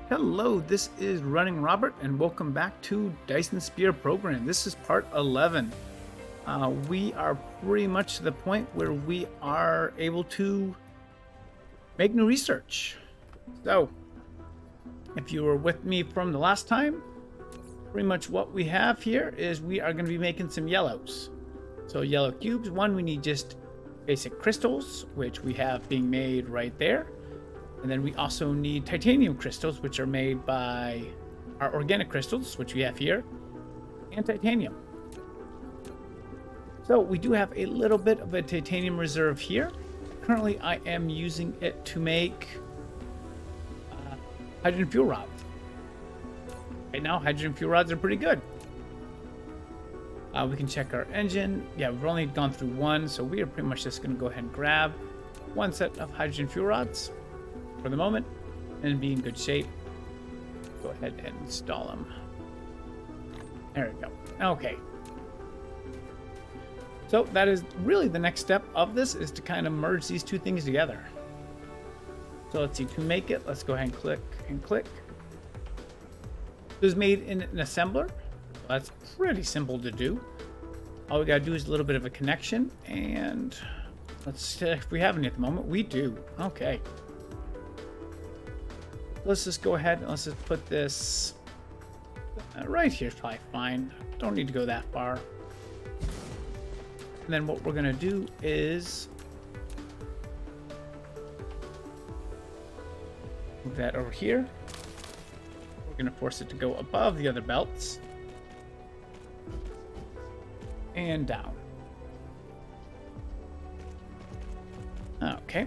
Hello, this is Running Robert, and welcome back to Dyson Sphere Program. This is part 11. We are pretty much to the point where we are able to make new research. So, if you were with me from the last time, pretty much what we have here is we are going to be making some yellows. So, yellow cubes, one, we need just basic crystals, which we have being made right there. And then we also need titanium crystals, which are made by our organic crystals, which we have here, and titanium. So we do have a little bit of a titanium reserve here. Currently, I am using it to make hydrogen fuel rods. Right now, hydrogen fuel rods are pretty good. We can check our engine. Yeah, we've only gone through one, so we are pretty much just going to go ahead and grab one set of hydrogen fuel rods for the moment and be in good shape. Go ahead and install them. There we go. Okay. So that is really the next step of this, is to kind of merge these two things together. So let's see, to make it, let's go ahead and click and click. This is made in an assembler. That's pretty simple to do. All we gotta do is a little bit of a connection, and let's see if we have any at the moment. We do. Okay. Let's just go ahead and let's just put this right here. Is probably fine. Don't need to go that far. And then what we're gonna do is move that over here. We're gonna force it to go above the other belts and down. Okay.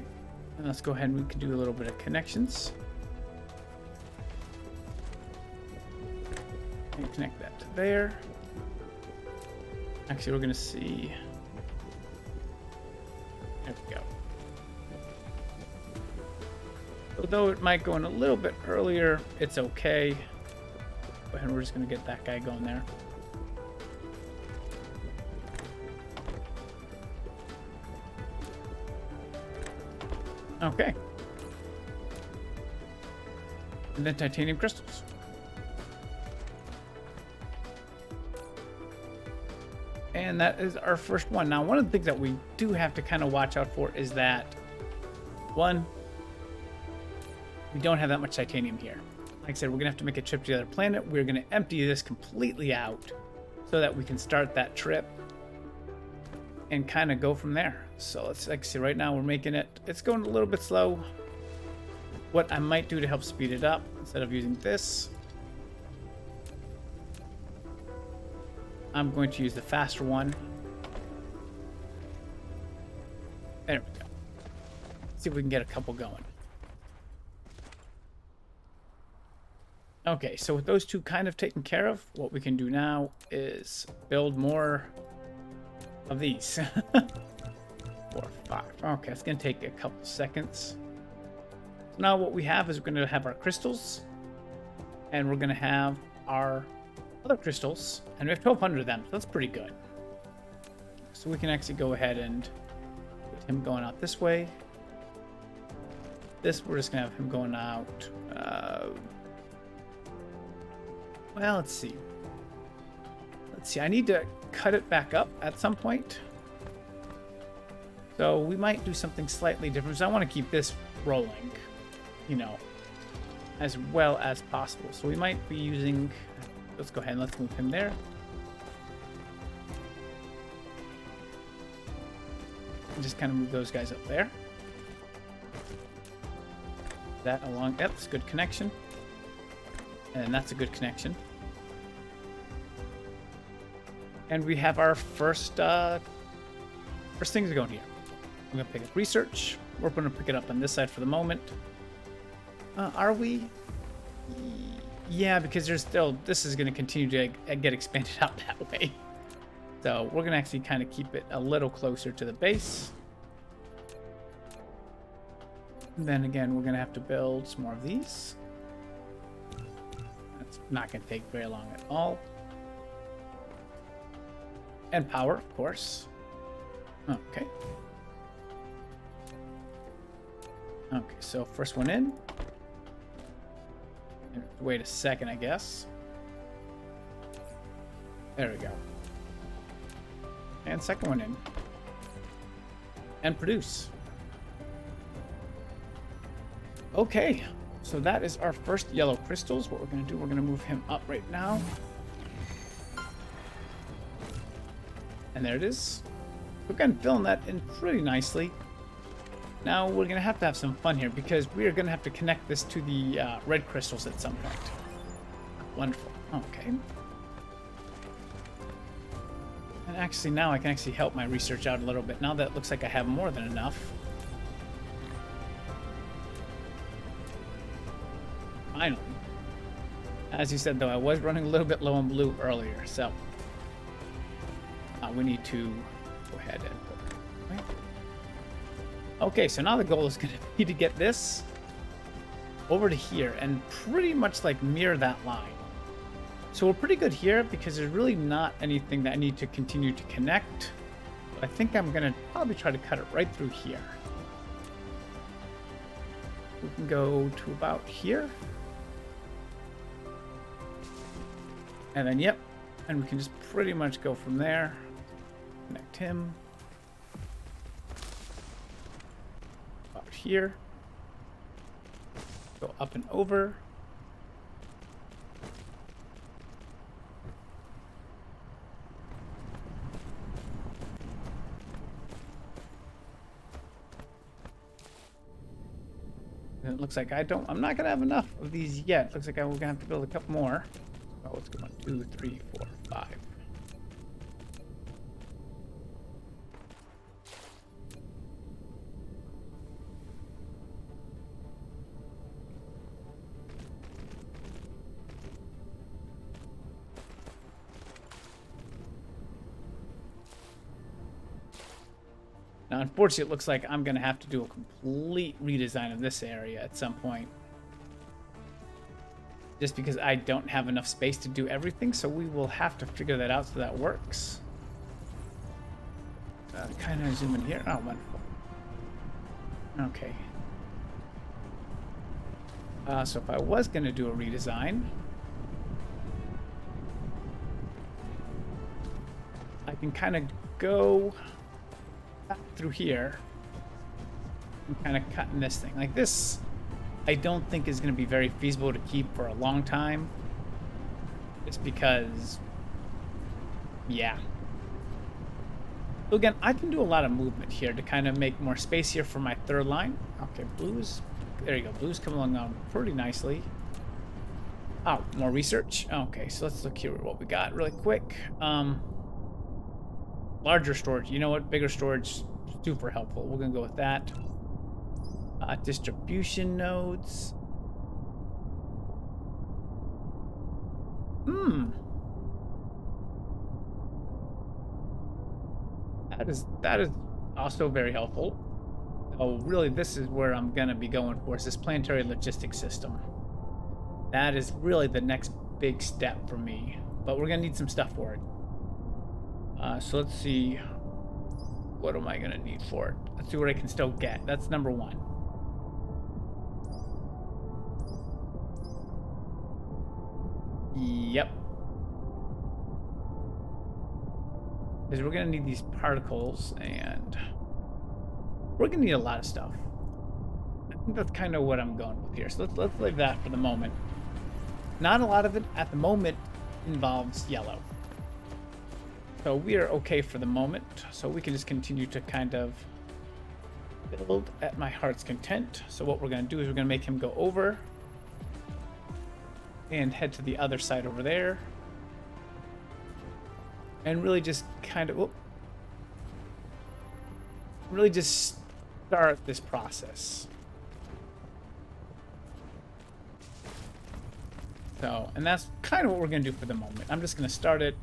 And let's go ahead and we can do a little bit of connections. And connect that to there. Actually, we're going to see. There we go. Although it might go in a little bit earlier, it's okay. Go ahead, we're just going to get that guy going there. Okay. And then titanium crystals. And that is our first one. Now, one of the things that we do have to kind of watch out for is that, one, we don't have that much titanium here. Like I said, we're going to have to make a trip to the other planet. We're going to empty this completely out so that we can start that trip and kind of go from there. So let's, like I said, right now we're making it, it's going a little bit slow. What I might do to help speed it up, instead of using this, I'm going to use the faster one. There we go. Let's see if we can get a couple going. Okay, so with those two kind of taken care of, what we can do now is build more of these. 4, 5. Okay, it's going to take a couple seconds. So now what we have is we're going to have our crystals, and we're going to have our other crystals, and we have 1,200 of them, so that's pretty good. So we can actually go ahead and get him going out this way. This, we're just gonna have him going out. Well, let's see. I need to cut it back up at some point. So we might do something slightly different. So I want to keep this rolling, you know, as well as possible. So we might be using. Let's go ahead and let's move him there. And just kind of move those guys up there. That along. Yep, it's a good connection. And that's a good connection. And we have our first things going here. I'm gonna pick up research. We're gonna pick it up on this side for the moment. Are we? Yeah, because there's still, this is going to continue to get expanded out that way. So we're going to actually kind of keep it a little closer to the base. And then again, we're going to have to build some more of these. That's not going to take very long at all. And power, of course. Okay. Okay, so first one in. Wait a second, I guess. There we go. And second one in. And produce. Okay, so that is our first yellow crystals. What we're going to do, we're going to move him up right now. And there it is. We're going to fill that in pretty nicely. Now we're going to have some fun here because we are going to have to connect this to the red crystals at some point. Wonderful. Okay. And actually now I can actually help my research out a little bit. Now that it looks like I have more than enough. Finally. As you said though, I was running a little bit low on blue earlier, so we need to go ahead and... Okay, so now the goal is going to be to get this over to here and pretty much like mirror that line. So we're pretty good here because there's really not anything that I need to continue to connect. But I think I'm going to probably try to cut it right through here. We can go to about here. And then, yep, and we can just pretty much go from there. Connect him. About here. Go up and over. And it looks like I'm not gonna have enough of these yet. Looks like we're gonna have to build a couple more. Oh, let's go 1, 2, 3, 4, 5. Now, unfortunately, it looks like I'm going to have to do a complete redesign of this area at some point. Just because I don't have enough space to do everything, so we will have to figure that out so that works. Kind of zoom in here. Oh, wonderful. Okay. So if I was going to do a redesign, I can kind of go back through here and kind of cutting this thing. Like this, I don't think is going to be very feasible to keep for a long time. Just because, yeah. So again, I can do a lot of movement here to kind of make more space here for my third line. Okay, blues. There you go. Blues come along pretty nicely. Oh, more research. Okay, so let's look here at what we got really quick. Larger storage. You know what? Bigger storage, super helpful. We're going to go with that. Distribution nodes. That is also very helpful. Oh, really, this is where I'm going to be going for, is this planetary logistics system. That is really the next big step for me. But we're going to need some stuff for it. So let's see. What am I going to need for it? Let's see what I can still get. That's number one. Yep. Because we're going to need these particles, and we're going to need a lot of stuff. I think that's kind of what I'm going with here. So let's leave that for the moment. Not a lot of it at the moment involves yellow. So we are okay for the moment. So we can just continue to kind of build at my heart's content. So what we're going to do is we're going to make him go over and head to the other side over there. And really just kind of, really just start this process. So, and that's kind of what we're going to do for the moment. I'm just going to start it.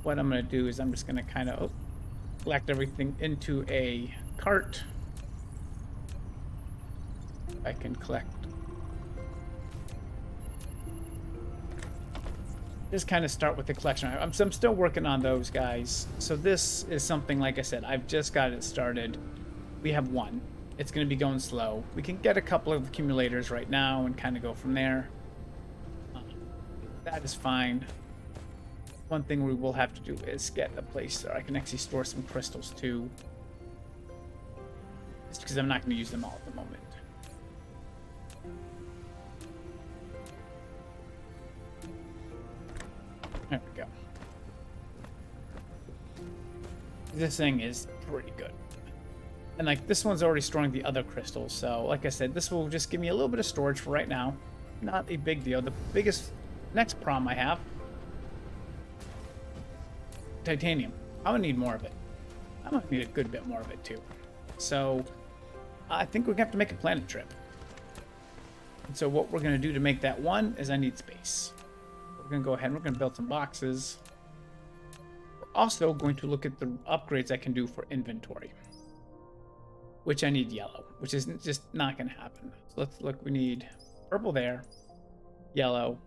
What I'm going to do is I'm just going to kind of collect everything into a cart. I can collect. Just kind of start with the collection. I'm still working on those guys. So this is something, like I said, I've just got it started. We have one. it's going to be going slow. We can get a couple of accumulators right now and kind of go from there. That is fine. One thing we will have to do is get a place where I can actually store some crystals too. Just because I'm not going to use them all at the moment. There we go. This thing is pretty good. And like this one's already storing the other crystals, so like I said, this will just give me a little bit of storage for right now. Not a big deal. The biggest next problem I have, titanium. I'm gonna need more of it. I'm gonna need a good bit more of it too. So I think we're gonna have to make a planet trip. And so what we're gonna do to make that one is I need space. We're gonna go ahead and we're gonna build some boxes. We're also going to look at the upgrades I can do for inventory, which I need yellow, which is just not gonna happen. So let's look. We need purple there, yellow,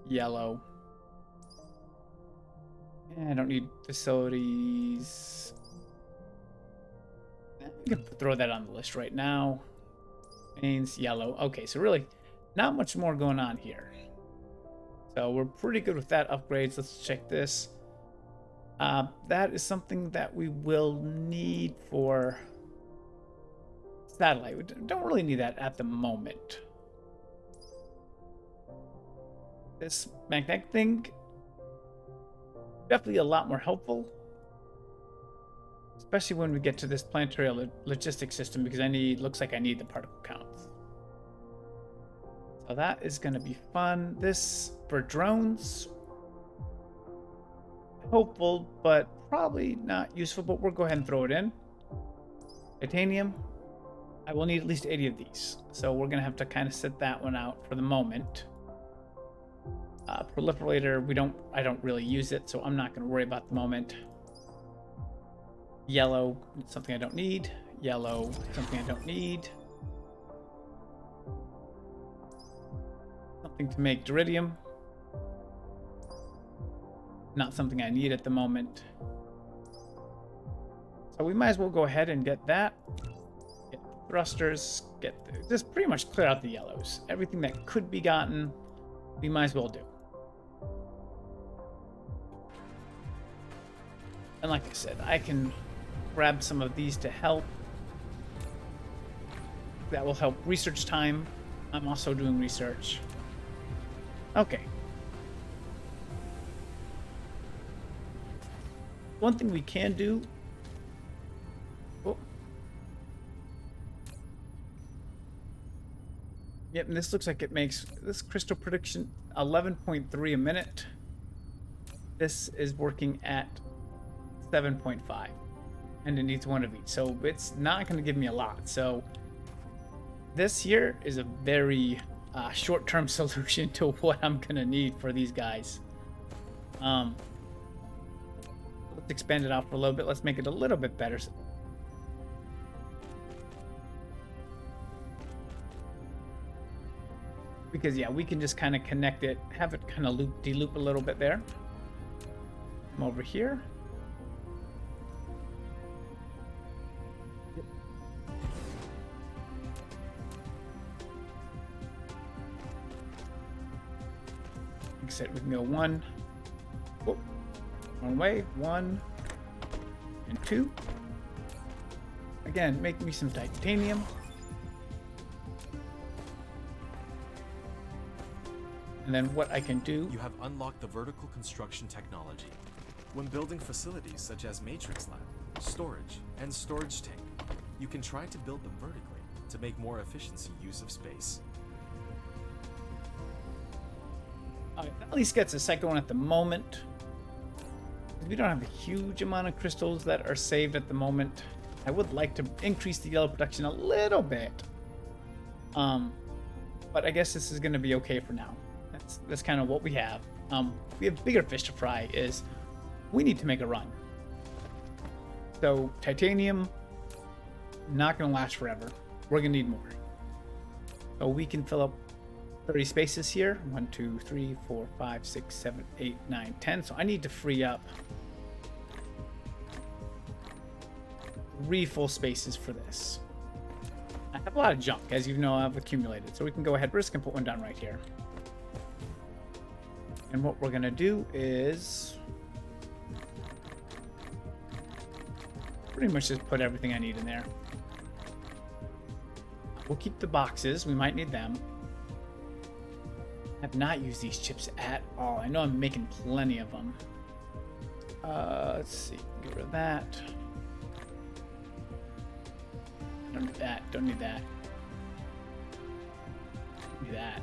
yellow. I don't need facilities. We can throw that on the list right now. Mains, yellow. Okay, so really not much more going on here. So we're pretty good with that upgrades. Let's check this. That is something that we will need for satellite. We don't really need that at the moment. This magnetic thing, definitely a lot more helpful, especially when we get to this planetary logistics system, because looks like I need the particle counts. So that is going to be fun. This for drones, hopeful, but probably not useful, but we'll go ahead and throw it in. Titanium, I will need at least 80 of these, so we're going to have to kind of sit that one out for the moment. Proliferator, I don't really use it, so I'm not going to worry about the moment. Yellow, something I don't need. Yellow, something I don't need. Something to make deridium. Not something I need at the moment. So we might as well go ahead and get that. Get the thrusters. Just pretty much clear out the yellows. Everything that could be gotten, we might as well do. And like I said, I can grab some of these to help. That will help research time. I'm also doing research. Okay. One thing we can do. Oh. Yep, and this looks like it makes this crystal prediction 11.3 a minute. This is working at 7.5, and it needs one of each, so it's not going to give me a lot. So this here is a very short-term solution to what I'm going to need for these guys. Let's expand it out for a little bit. Let's make it a little bit better. Because yeah, we can just kind of connect it, have it kind of de-loop a little bit there. Come over here. Like I said, we can go one way, 1 and 2. Again, make me some titanium. And then what I can do... You have unlocked the vertical construction technology. When building facilities such as Matrix Lab, storage, and storage tank, you can try to build them vertically to make more efficiency use of space. Alright, that at least gets a second one at the moment. We don't have a huge amount of crystals that are saved at the moment. I would like to increase the yellow production a little bit. But I guess this is going to be okay for now. That's kind of what we have. We have bigger fish to fry. Is we need to make a run. So titanium, not going to last forever. We're going to need more. So we can fill up 30 spaces here. 1, 2, 3, 4, 5, 6, 7, 8, 9, 10. So I need to free up 3 full spaces for this. I have a lot of junk, as you know, I've accumulated. So we can go ahead, we're just gonna put one down right here. And what we're gonna do is pretty much just put everything I need in there. We'll keep the boxes, we might need them. I have not used these chips at all. I know I'm making plenty of them. Let's see, get rid of that. Don't need that, don't need that. Need that.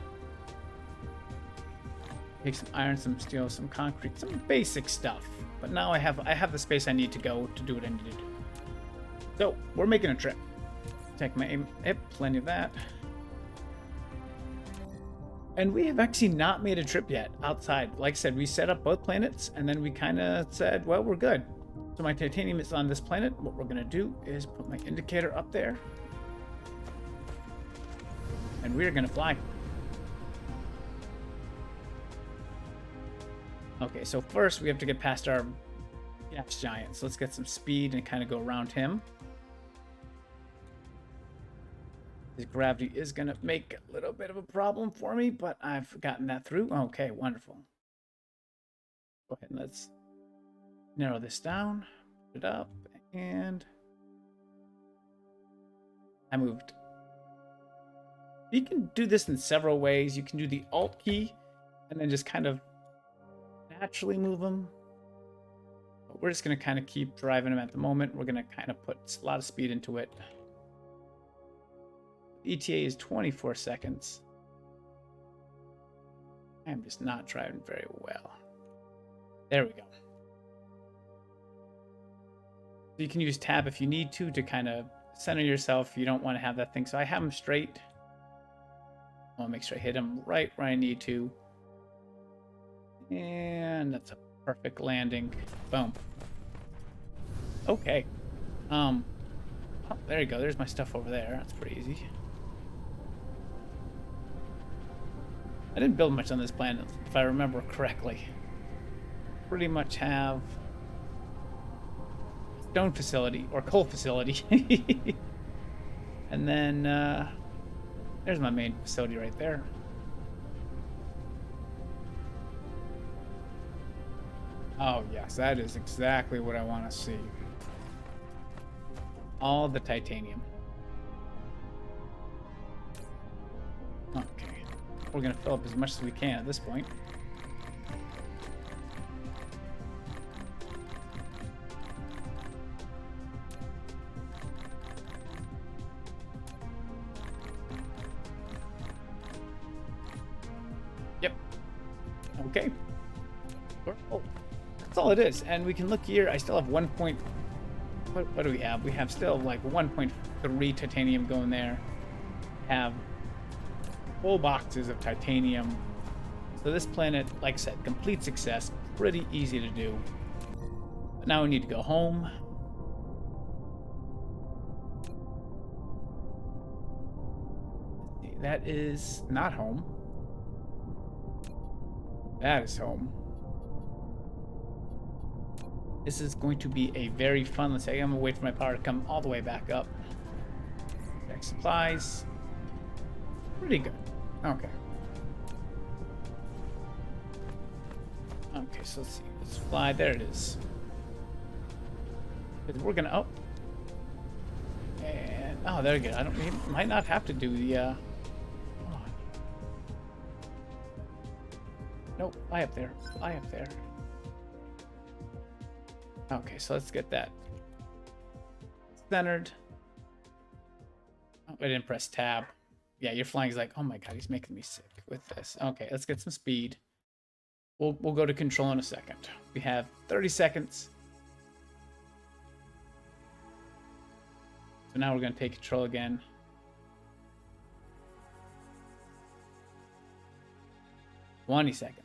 Take some iron, some steel, some concrete, some basic stuff. But now I have the space I need to go to do what I need to do. So we're making a trip. Take my aim. Yep, plenty of that. And we have actually not made a trip yet outside. Like I said, we set up both planets and then we kind of said, well, we're good. So my titanium is on this planet. What we're going to do is put my indicator up there. And we're going to fly. Okay, so first we have to get past our gas giant. So let's get some speed and kind of go around him. His gravity is going to make a little bit of a problem for me, but I've gotten that through. Okay, wonderful. Go ahead and let's narrow this down, put it up, and I moved. You can do this in several ways. You can do the Alt key and then just kind of naturally move them. But we're just going to kind of keep driving them at the moment. We're going to kind of put a lot of speed into it. ETA is 24 seconds. I'm just not driving very well. There we go. So you can use tab if you need to kind of center yourself. You don't want to have that thing. So I have them straight. I want to make sure I hit them right where I need to. And that's a perfect landing. Boom. Okay. Oh, there you go. There's my stuff over there. That's pretty easy. I didn't build much on this planet, if I remember correctly. Pretty much have a stone facility or coal facility. And then there's my main facility right there. Oh yes, that is exactly what I want to see. All the titanium. Okay. We're going to fill up as much as we can at this point. Yep. Okay. Oh, that's all it is. And we can look here. I still have 1 point... What do we have? We have still like 1.3 titanium going there. Have full boxes of titanium. So this planet, like I said, complete success. Pretty easy to do. But now we need to go home. That is not home. That is home. This is going to be a very fun, let's say, I'm gonna wait for my power to come all the way back up. Check supplies. Pretty good. Okay. Okay, so let's see. Let's fly. There it is. We're gonna, oh. And, oh, there we go. Might not have to do the, oh. Nope, fly up there. Fly up there. Okay, so let's get that centered. Oh, I didn't press tab. Yeah, your flying's like, oh my god, he's making me sick with this. Okay, let's get some speed. We'll go to control in a second. We have 30 seconds. So now we're going to take control again. $20 seconds.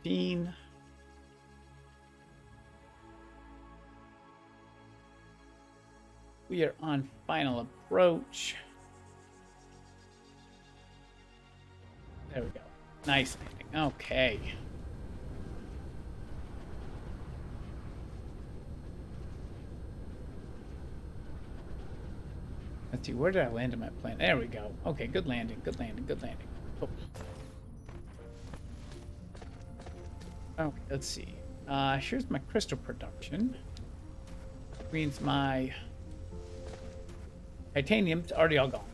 14. We are on final approach. There we go. Nice landing. Okay. Let's see, where did I land in my plane? There we go. Okay, good landing, good landing, good landing. Cool. Okay, let's see. Here's my crystal production. Means my titanium's already all gone.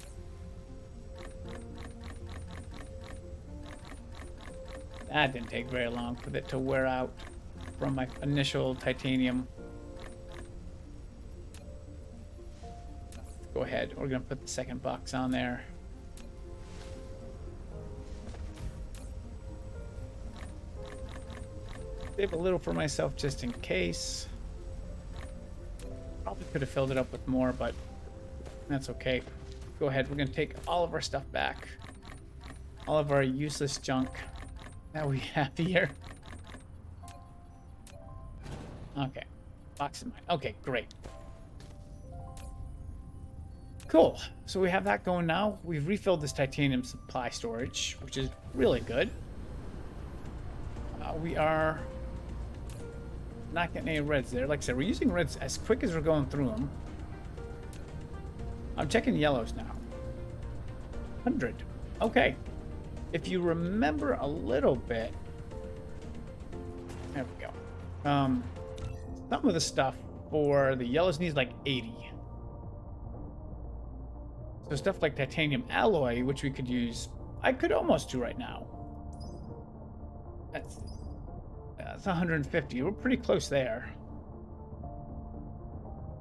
That didn't take very long for it to wear out from my initial titanium. Go ahead, we're gonna put the second box on there. Save a little for myself just in case. Probably could have filled it up with more, but that's okay. Go ahead, we're gonna take all of our stuff back. All of our useless junk that we have here. Okay, box in mind. Okay, great. Cool, so we have that going now. We've refilled this titanium supply storage, which is really good. We are not getting any reds there. Like I said, we're using reds as quick as we're going through them. I'm checking yellows now. 100. Okay. If you remember a little bit, there we go. Some of the stuff for the yellows needs like 80. So stuff like titanium alloy, which we could use, I could almost do right now. That's 150. We're pretty close there.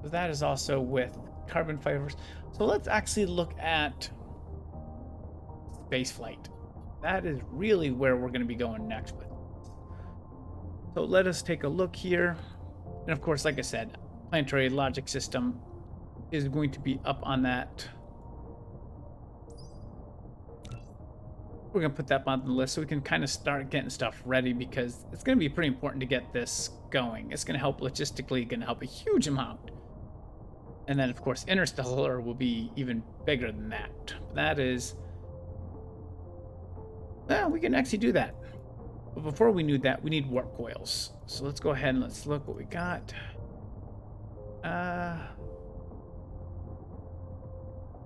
So that is also with carbon fibers. So let's actually look at space flight. That is really where we're going to be going next with. So let us take a look here. And of course, like I said, planetary logic system is going to be up on that. We're going to put that on the list so we can kind of start getting stuff ready, because it's going to be pretty important to get this going. It's going to help logistically, going to help a huge amount. And then, of course, interstellar will be even bigger than that. That is... well, we can actually do that. But before we need that, we need warp coils. So let's go ahead and let's look what we got.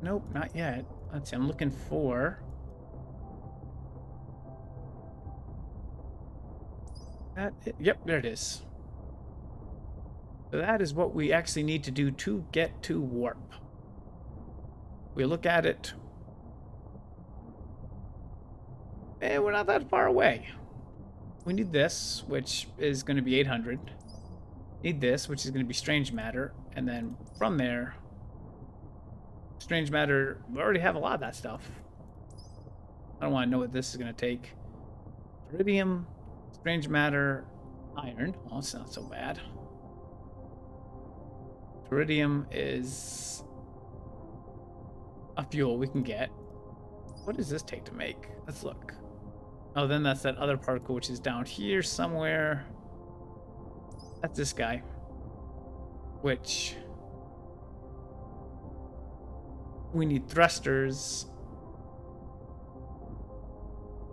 Nope, not yet. Let's see, I'm looking for... yep, there it is. So that is what we actually need to do to get to warp. We look at it, and we're not that far away. We need this, which is going to be 800. Need this, which is going to be strange matter, and then from there, strange matter. We already have a lot of that stuff. I don't want to know what this is going to take. Iridium. Strange matter, iron. Well, it's not so bad. Iridium is a fuel we can get. What does this take to make? Let's look. Oh, then that's that other particle, which is down here somewhere. That's this guy. Which... we need thrusters.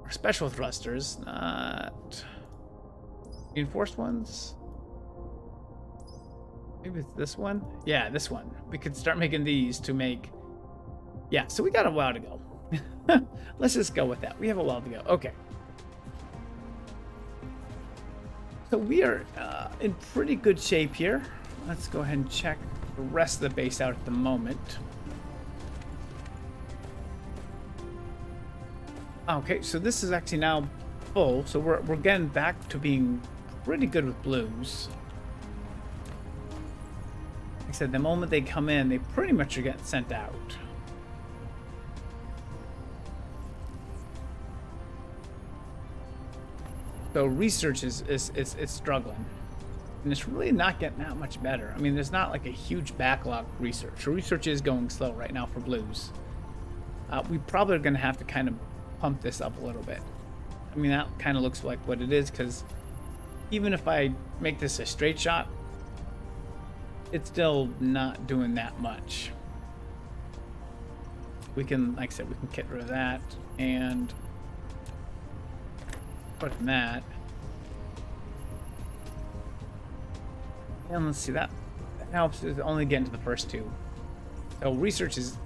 Or special thrusters, not... reinforced ones? Maybe it's this one? Yeah, this one. We could start making these to make... yeah, so we got a while to go. Let's just go with that. We have a while to go. Okay. So we are in pretty good shape here. Let's go ahead and check the rest of the base out at the moment. Okay, so this is actually now full, so we're getting back to being pretty good with blues. Like I said, the moment they come in, they pretty much are getting sent out. So research is struggling, and it's really not getting that much better. I mean, there's not like a huge backlog of research. So research is going slow right now for blues. We probably are going to have to kind of pump this up a little bit. I mean, that kind of looks like what it is, because even if I make this a straight shot, it's still not doing that much. We can, like I said, we can get rid of that and put in that. And let's see, that helps is only getting to the first two. So research is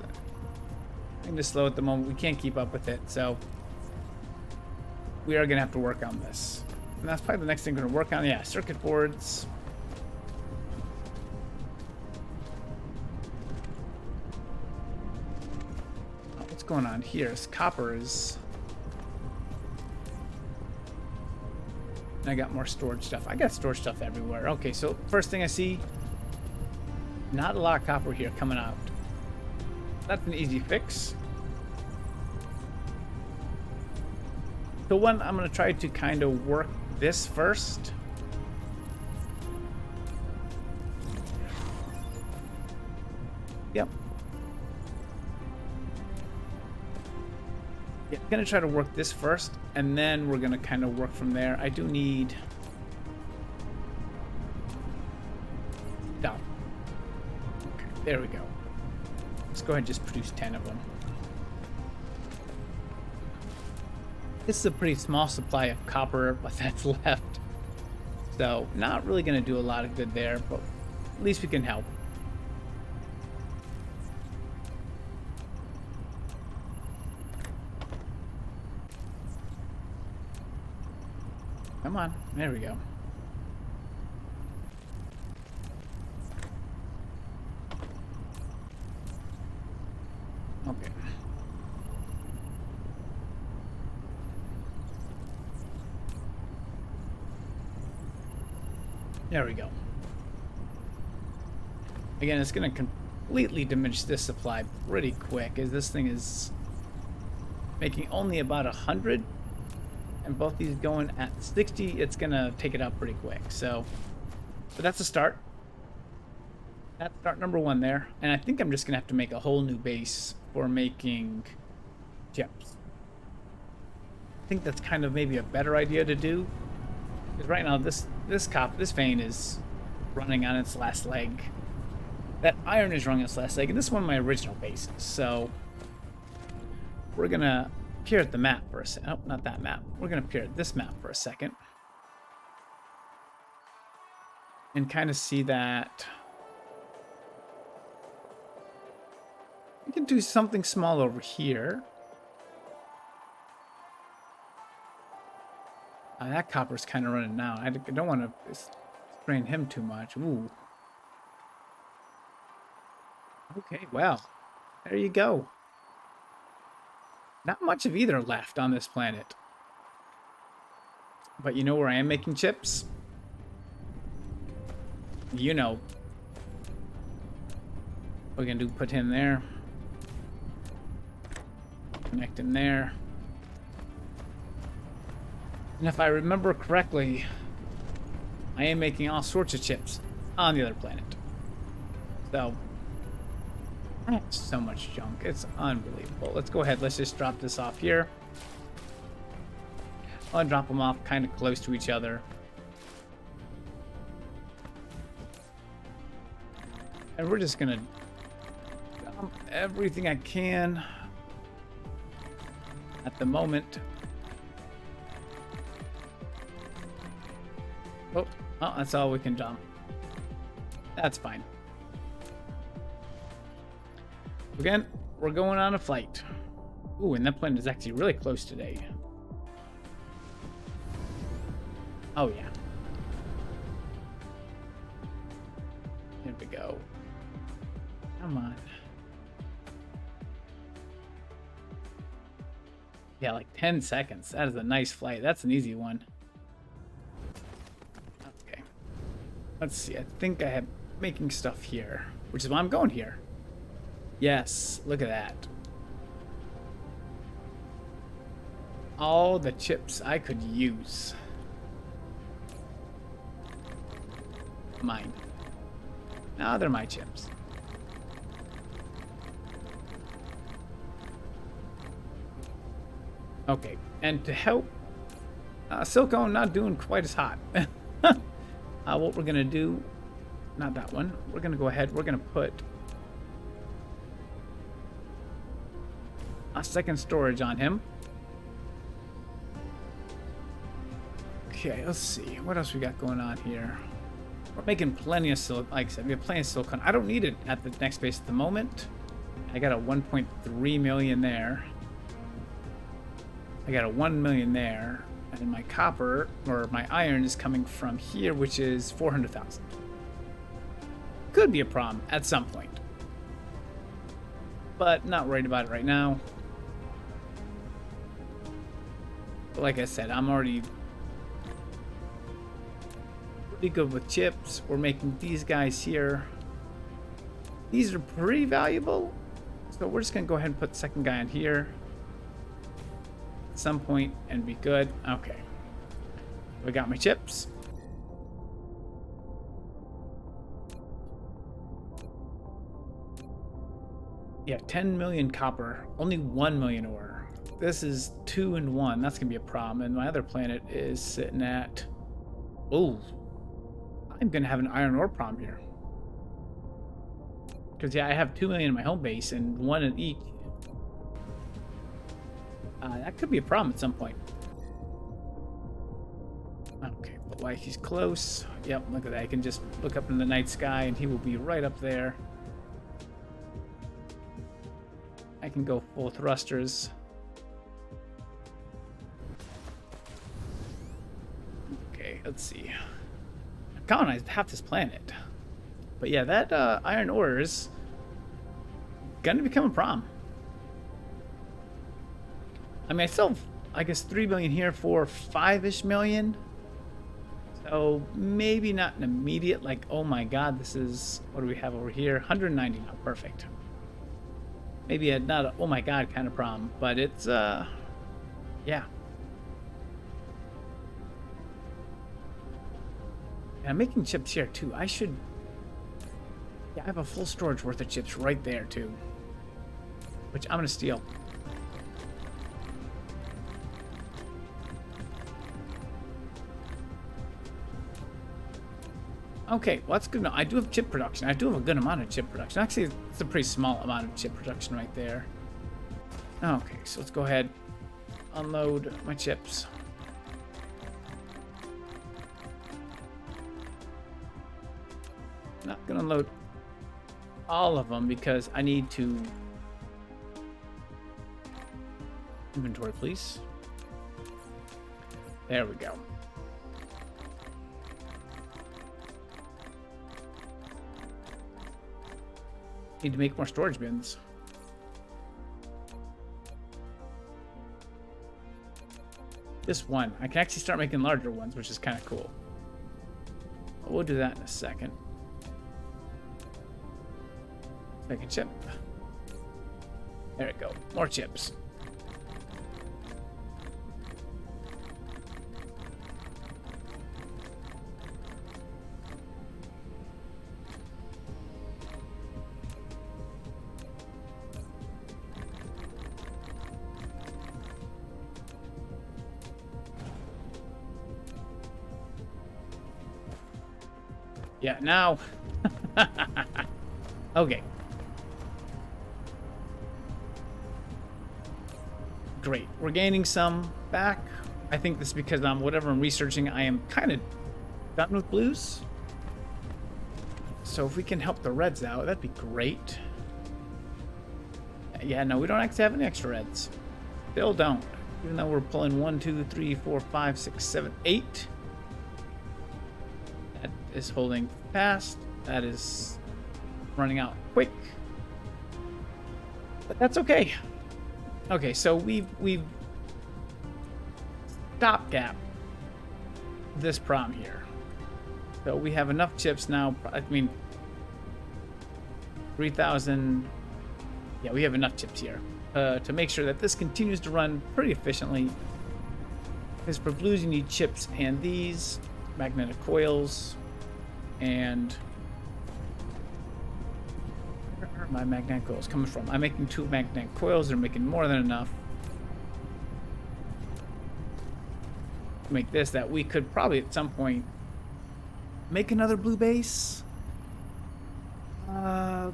kind of slow at the moment. We can't keep up with it, so we are gonna have to work on this. And that's probably the next thing we're gonna work on. Yeah, circuit boards. Oh, what's going on here? This copper is. I got more storage stuff. I got storage stuff everywhere. Okay, so first thing I see, not a lot of copper here coming out. That's an easy fix. So one, I'm gonna try to kind of work this first. Yep. Yeah, I'm gonna try to work this first, and then we're gonna kind of work from there. I do need down. Okay, there we go. Let's go ahead and just produce 10 of them. This is a pretty small supply of copper, but that's left. So not really gonna do a lot of good there, but at least we can help. Come on, there we go. Okay. There we go. Again, it's going to completely diminish this supply pretty quick, as this thing is making only about 100. And both these going at 60, it's gonna take it up pretty quick. So, but that's a start. That's start number one there. And I think I'm just gonna have to make a whole new base for making chips. I think that's kind of maybe a better idea to do. Because right now this vein is running on its last leg. That iron is running its last leg, and this is one of my original bases. So we're gonna peer at the map for a second. Oh, not that map. We're going to peer at this map for a second. And kind of see that we can do something small over here. That copper's kind of running now. I don't want to strain him too much. Ooh. Okay, well, there you go. Not much of either left on this planet. But you know where I am making chips? You know. We're gonna do, put him there. Connect him there. And if I remember correctly, I am making all sorts of chips on the other planet. So that's so much junk. It's unbelievable. Let's go ahead. Let's just drop this off here. I'll drop them off kind of close to each other. And we're just going to dump everything I can at the moment. Oh, that's all we can dump. That's fine. Again, we're going on a flight. Ooh, and that planet is actually really close today. Oh, yeah. Here we go. Come on. Yeah, like 10 seconds. That is a nice flight. That's an easy one. Okay. Let's see. I think I have making stuff here, which is why I'm going here. Yes, look at that. All the chips I could use. Mine. Now they're my chips. Okay, and to help silicone not doing quite as hot. What we're gonna do, not that one. We're gonna go ahead. We're gonna put a second storage on him. Okay, let's see. What else we got going on here? We're making plenty of silicon. Like I said, we have plenty of silicon. I don't need it at the next base at the moment. I got a 1.3 million there. I got a 1 million there. And my copper, or my iron, is coming from here, which is 400,000. Could be a problem at some point. But not worried about it right now. But like I said, I'm already pretty good with chips. We're making these guys here. These are pretty valuable. So we're just going to go ahead and put the second guy in here at some point and be good. Okay. I got my chips. Yeah, 10 million copper, only 1 million ore. This is 2 and 1. That's going to be a problem. And my other planet is sitting at... Oh, I'm going to have an iron ore problem here. Because, yeah, I have 2 million in my home base and 1 in each. That could be a problem at some point. Okay, but like he's close. Yep, look at that. I can just look up in the night sky and he will be right up there. I can go full thrusters. Okay, let's see. I've colonized half this planet. But yeah, that iron ore is gonna become a problem. I mean, I still have, I guess, 3 million here for 5-ish million. So maybe not an immediate, like, oh my god, this is, what do we have over here? 190 now, perfect. Maybe not a, oh my god kind of problem, but it's, yeah. And I'm making chips here too. I should, yeah, I have a full storage worth of chips right there too, which I'm gonna steal. Okay, well, that's good enough. I do have chip production. I do have a good amount of chip production. Actually, it's a pretty small amount of chip production right there. Okay, so let's go ahead, unload my chips. Not gonna unload all of them because I need to... Inventory, please. There we go. Need to make more storage bins. This one, I can actually start making larger ones, which is kind of cool. But we'll do that in a second. Second chip. There we go. More chips. Yeah, now. Okay. Great. We're gaining some back. I think this is because whatever I'm researching, I am kind of done with blues. So if we can help the reds out, that'd be great. Yeah, no, we don't actually have any extra reds. Still don't. Even though we're pulling 1, 2, 3, 4, 5, 6, 7, 8. That is holding fast. That is running out quick. But that's okay. Okay, so we've stopgap this problem here. So we have enough chips now. I mean, 3,000. Yeah, we have enough chips here to make sure that this continues to run pretty efficiently. Because for blues, you need chips and these magnetic coils. And where are my magnetic coils coming from? I'm making 2 magnetic coils. They're making more than enough to make this, that we could probably at some point make another blue base. I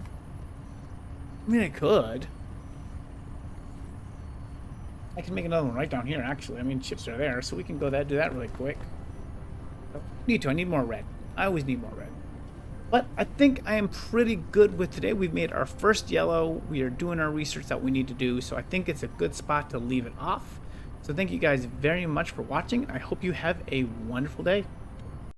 mean, I could. I can make another one right down here, actually. I mean, chips are there, so we can go do that really quick. I need more red. I always need more red. But I think I am pretty good with today. We've made our first yellow. We are doing our research that we need to do. So I think it's a good spot to leave it off. So thank you guys very much for watching. I hope you have a wonderful day.